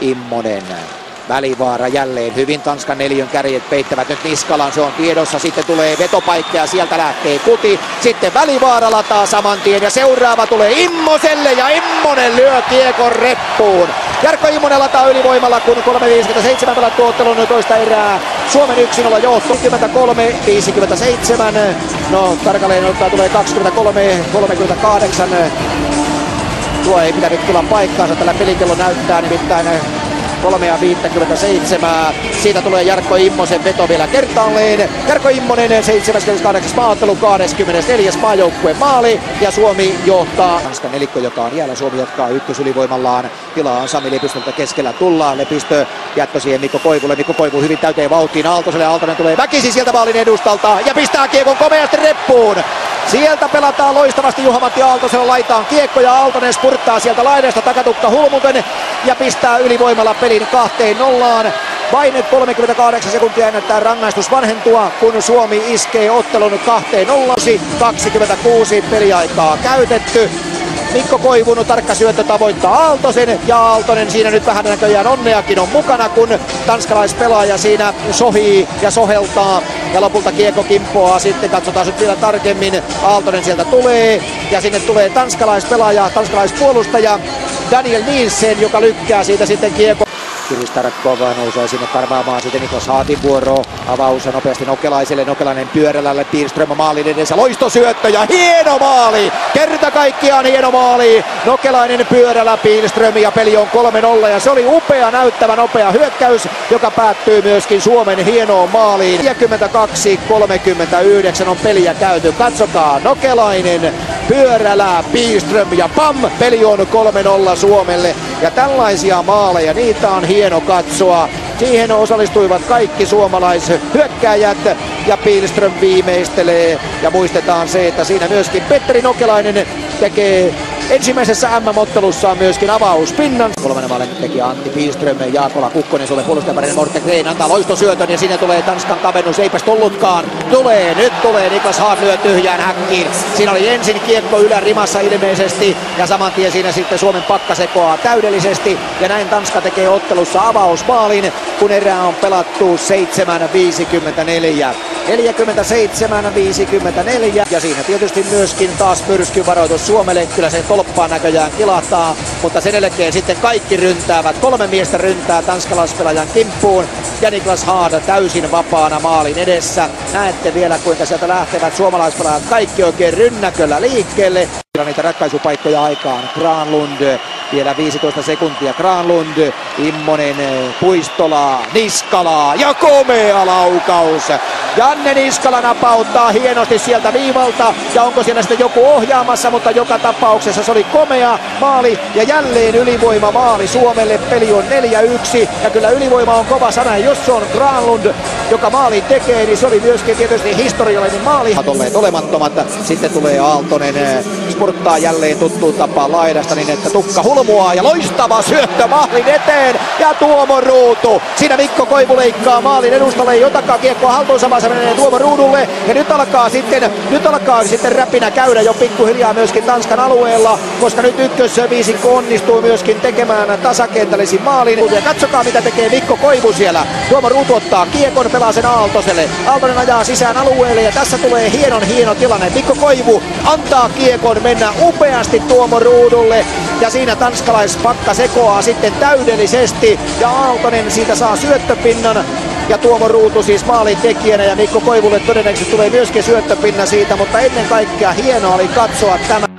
Immonen. Välivaara jälleen hyvin, Tanskan neliön kärjet peittävät nyt Niskalan, se on tiedossa, sitten tulee vetopaikka ja sieltä lähtee Kuti, sitten Välivaara lataa saman tien ja seuraava tulee Immoselle ja Immonen lyö kiekon reppuun. Jarkko Immonen lataa ylivoimalla, kun 3.57 pelattu ottelun toista erää. Suomen 1-0 johto, 23-57, no tarkalleen ottaen tulee 23-38. Tuo ei pitänyt tulla paikkaansa, tällä pelikello näyttää nimittäin 3.57. Siitä tulee Jarkko Immosen veto vielä kertaalleen. Jarkko Immonen 78. maaottelu, 24. maajoukkueen maali ja Suomi johtaa. Tanskan nelikko, joka on jäällä, Suomi jatkaa ykkösylivoimallaan. Tilaa on Sami Lepistöltä, keskellä tullaan. Lepistö jättö siihen Mikko Koivulle. Mikko Koivu hyvin täyteen vauhtiin Aaltoselle. Aaltonen tulee väkisin sieltä maalin edustalta ja pistää kiekon komeasti reppuun. Sieltä pelataan loistavasti Juha-Matti Aaltosella laitaan kiekko ja Aaltonen spurttaa sieltä laidasta takatukka Hulmuten ja pistää ylivoimalla pelin 2-0. Vain nyt 38 sekuntia ennättää rangaistus vanhentua, kun Suomi iskee ottelun 2-0. 26 peliaikaa käytetty. Mikko Koivun tarkka syöttö tavoittaa Aaltosen ja Aaltonen siinä nyt vähän näköjään onneakin on mukana, kun tanskalaispelaaja siinä sohii ja soheltaa ja lopulta kiekko kimpoaa. Sitten katsotaan nyt vielä tarkemmin, Aaltonen sieltä tulee ja sinne tulee tanskalaispelaaja, tanskalaispuolustaja Daniel Nielsen, joka lykkää siitä sitten kiekko. Kiristarkov nousee sinne karvaamaan, sitten Niklas Haatin vuoro, avaus nopeasti Nokelaiselle, Nokelainen pyörälälle, Pihlström maalin edessä, loistosyöttö ja hieno maali, kerta kaikkiaan hieno maali, Nokelainen pyörällä, Pihlström ja peli on 3-0 ja se oli upea, näyttävä, nopea hyökkäys, joka päättyy myöskin Suomen hienoon maaliin. 42-39 on peliä käyty, katsokaa, Nokelainen, pyörälä, Pihlström ja pam, peli on 3-0 Suomelle ja tällaisia maaleja, niitä on hieno katsoa. Siihen osallistuivat kaikki suomalaishyökkääjät ja Pihlström viimeistelee. Ja muistetaan se, että siinä myöskin Petteri Nokelainen tekee ensimmäisessä MM-ottelussaan myöskin avauspinnan. Kolmannen maalin tekijä Antti Pihlström, Jaakola Kukkonen, Suomen puolustajaparinen Morten Gren antaa loistosyötön ja sinne tulee Tanskan kavennus, eipäs tullutkaan. Nyt tulee Niklas Haag lyö tyhjään häkkiin. Siinä oli ensin kiekko ylärimassa ilmeisesti ja saman tien siinä sitten Suomen pakka sekoaa täydellisesti. Ja näin Tanska tekee ottelussa avausmaalin, kun erää on pelattu 7.54. 47-54 ja siinä tietysti myöskin taas myrskyvaroitus Suomelle. Kyllä se tolppaan näköjään kilahtaa, mutta sen jälkeen sitten kaikki ryntäävät. 3 miestä ryntää tanskalaispelaajan kimppuun ja Niklas Haag täysin vapaana maalin edessä. Näette vielä kuinka sieltä lähtevät suomalaispelaajat kaikki oikein rynnäköllä liikkeelle. Niitä ratkaisupaikkoja aikaan. Granlund vielä 15 sekuntia. Granlund, Immonen, Puistola, Niskala ja komea laukaus. Janne Niskala napauttaa hienosti sieltä viivalta ja onko siellä sitten joku ohjaamassa, mutta joka tapauksessa se oli komea maali ja jälleen ylivoima maali Suomelle. Peli on 4-1 ja kyllä ylivoima on kova sana. Jos se on Granlund, joka maalin tekee, niin se oli myöskin tietysti historiallinen maali. Olleet olemattomat. Sitten tulee Aaltonen, spurttaa jälleen tuttuun tapaan laidasta niin, että tukka hulmuaa ja loistava syöttö maalin eteen ja Tuomo Ruutu. Siinä Mikko Koivu leikkaa maalin edustalle, ei otakaan kiekkoa haltuunsa, vaan se menee Tuomo Ruudulle ja nyt alkaa sitten räpinä käydä jo pikkuhiljaa myöskin Tanskan alueella, koska nyt ykkösviisikko onnistuu myöskin tekemään tasakentällisen maalin. Ja katsokaa mitä tekee Mikko Koivu siellä. Tuomo Ruutu ottaa kiekon, pelaa sen Aaltoselle. Aaltonen ajaa sisään alueelle ja tässä tulee hieno tilanne. Mikko Koivu antaa kiekon mennä upeasti Tuomo Ruudulle ja siinä tanskalaispakka sekoaa sitten täydellisesti ja Aaltonen siitä saa syöttöpinnan. Ja Tuomo Ruutu siis maalin tekijänä ja Mikko Koivulle todennäköisesti tulee myöskin syöttöpinna siitä, mutta ennen kaikkea hienoa oli katsoa tämä.